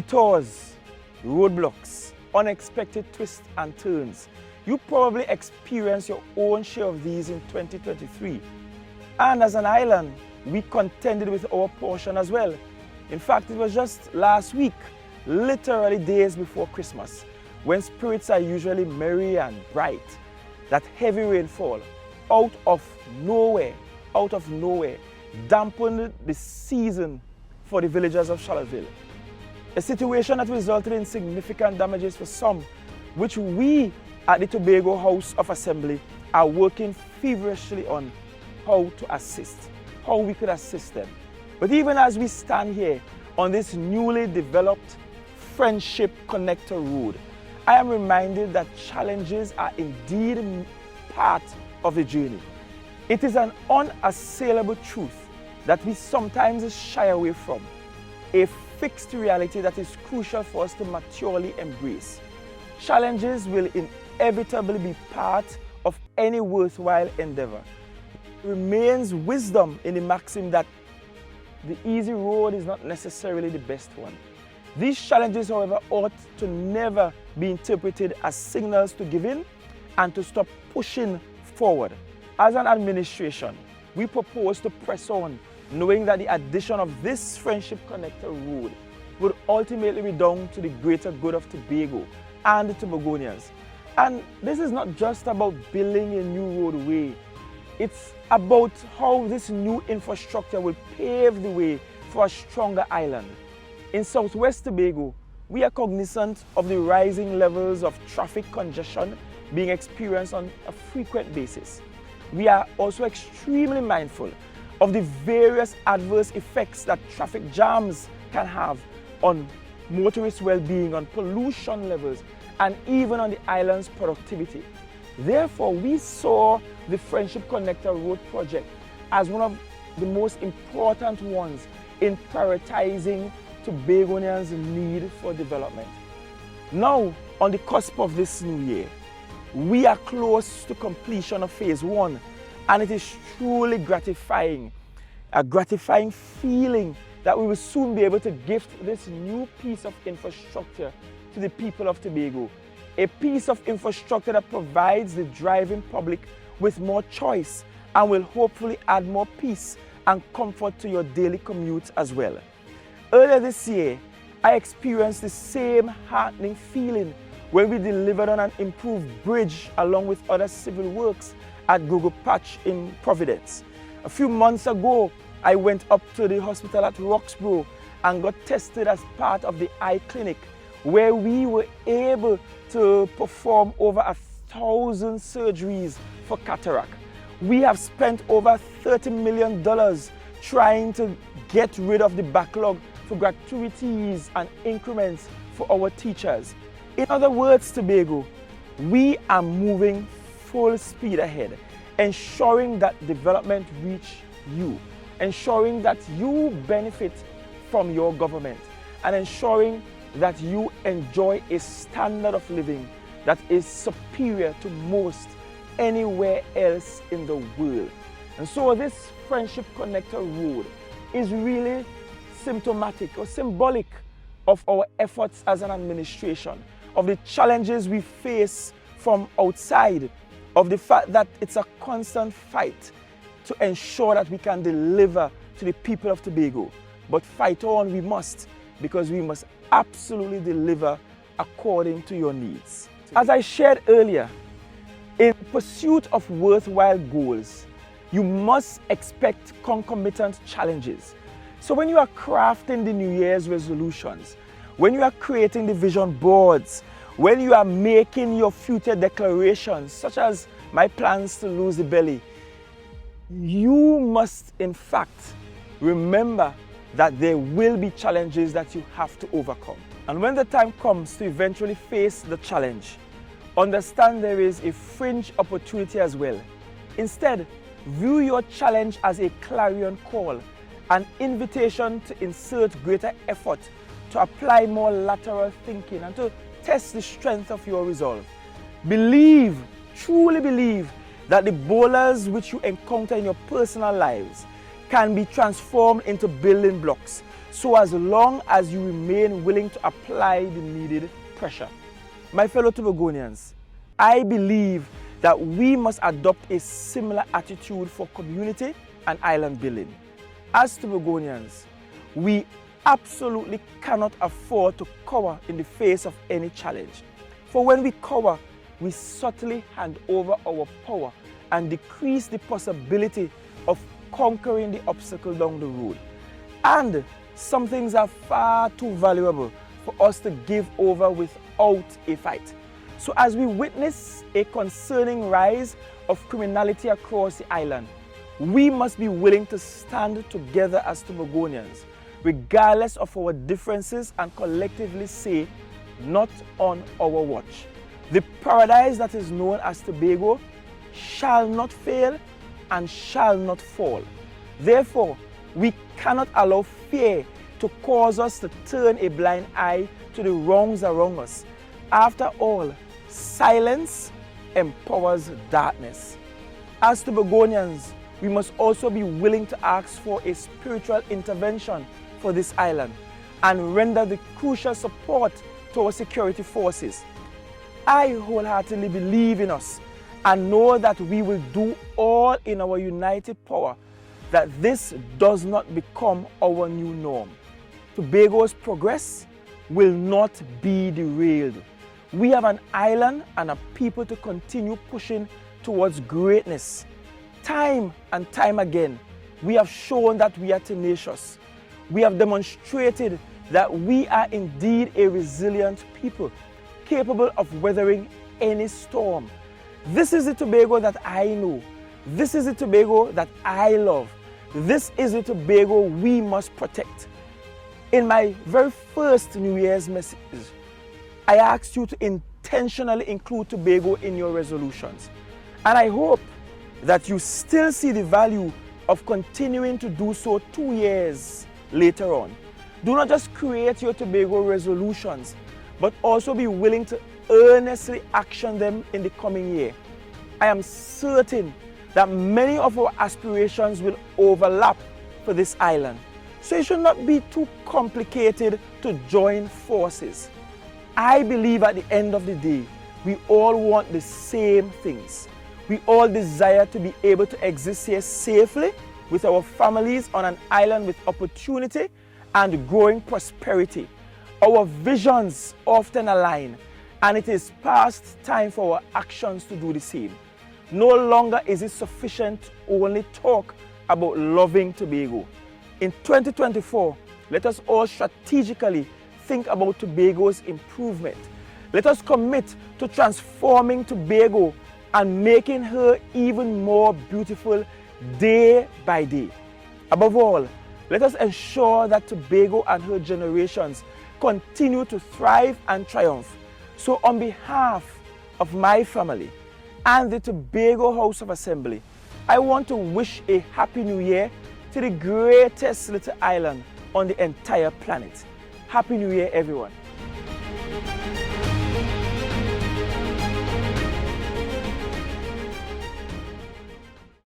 detours, roadblocks, unexpected twists and turns. You probably experienced your own share of these in 2023. And as an island, we contended with our portion as well. In fact, it was just last week, literally days before Christmas, when spirits are usually merry and bright, that heavy rainfall out of nowhere, dampened the season for the villagers of Charlottesville. A situation that resulted in significant damages for some, which we at the Tobago House of Assembly are working feverishly on how to assist, how we could assist them. But even as we stand here on this newly developed Friendship Connector Road, I am reminded that challenges are indeed part of the journey. It is an unassailable truth that we sometimes shy away from, a fixed reality that is crucial for us to maturely embrace. Challenges will inevitably be part of any worthwhile endeavor. There remains wisdom in the maxim that the easy road is not necessarily the best one. These challenges, however, ought to never be interpreted as signals to give in and to stop pushing forward. As an administration, we propose to press on, knowing that the addition of this Friendship Connector Road would ultimately redound to the greater good of Tobago and the Tobagonians. And this is not just about building a new roadway. It's about how this new infrastructure will pave the way for a stronger island. In Southwest Tobago, we are cognizant of the rising levels of traffic congestion being experienced on a frequent basis. We are also extremely mindful of the various adverse effects that traffic jams can have on motorists' well-being, on pollution levels, and even on the island's productivity. Therefore, we saw the Friendship Connector Road project as one of the most important ones in prioritizing Tobagonians' need for development. Now, on the cusp of this new year, we are close to completion of phase 1, and it is truly gratifying, a gratifying feeling that we will soon be able to gift this new piece of infrastructure to the people of Tobago, a piece of infrastructure that provides the driving public with more choice and will hopefully add more peace and comfort to your daily commute as well. Earlier this year, I experienced the same heartening feeling when we delivered on an improved bridge along with other civil works at Gogo Patch in Providence. A few months ago, I went up to the hospital at Roxborough and got tested as part of the eye clinic, where we were able to perform over 1,000 surgeries for cataract. We have spent over $30 million trying to get rid of the backlog for gratuities and increments for our teachers. In other words, Tobago, we are moving full speed ahead, ensuring that development reach you, ensuring that you benefit from your government, and ensuring that you enjoy a standard of living that is superior to most anywhere else in the world. And so this Friendship Connector Road is really symptomatic or symbolic of our efforts as an administration, of the challenges we face from outside, of the fact that it's a constant fight to ensure that we can deliver to the people of Tobago. But fight on we must, because we must absolutely deliver according to your needs. As I shared earlier, in pursuit of worthwhile goals, you must expect concomitant challenges. So when you are crafting the New Year's resolutions, when you are creating the vision boards, when you are making your future declarations, such as my plans to lose the belly, you must in fact remember that there will be challenges that you have to overcome. And when the time comes to eventually face the challenge, understand there is a fringe opportunity as well. Instead, view your challenge as a clarion call, an invitation to insert greater effort, to apply more lateral thinking, and to test the strength of your resolve. Believe, truly believe, that the boulders which you encounter in your personal lives can be transformed into building blocks so as long as you remain willing to apply the needed pressure. My fellow Tobagonians, I believe that we must adopt a similar attitude for community and island building. As Tobagonians, we absolutely cannot afford to cower in the face of any challenge. For when we cower, we subtly hand over our power and decrease the possibility of conquering the obstacle down the road. And some things are far too valuable for us to give over without a fight. So as we witness a concerning rise of criminality across the island, we must be willing to stand together as Tobagonians, regardless of our differences, and collectively say, not on our watch. The paradise that is known as Tobago shall not fail and shall not fall. Therefore, we cannot allow fear to cause us to turn a blind eye to the wrongs around us. After all, silence empowers darkness. As Tobagonians, we must also be willing to ask for a spiritual intervention for this island and render the crucial support to our security forces. I wholeheartedly believe in us and know that we will do all in our united power that this does not become our new norm. Tobago's progress will not be derailed. We have an island and a people to continue pushing towards greatness. Time and time again, we have shown that we are tenacious. We have demonstrated that we are indeed a resilient people, capable of weathering any storm. This is the Tobago that I know. This is the Tobago that I love. This is the Tobago we must protect. In my very first New Year's message, I asked you to intentionally include Tobago in your resolutions. And I hope that you still see the value of continuing to do so 2 years later on. Do not just create your Tobago resolutions, but also be willing to earnestly action them in the coming year. I am certain that many of our aspirations will overlap for this island. So it should not be too complicated to join forces. I believe at the end of the day, we all want the same things. We all desire to be able to exist here safely with our families on an island with opportunity and growing prosperity. Our visions often align, and it is past time for our actions to do the same. No longer is it sufficient to only talk about loving Tobago. In 2024, let us all strategically think about Tobago's improvement. Let us commit to transforming Tobago and making her even more beautiful day by day. Above all, let us ensure that Tobago and her generations continue to thrive and triumph. So on behalf of my family and the Tobago House of Assembly, I want to wish a Happy New Year to the greatest little island on the entire planet. Happy New Year, everyone.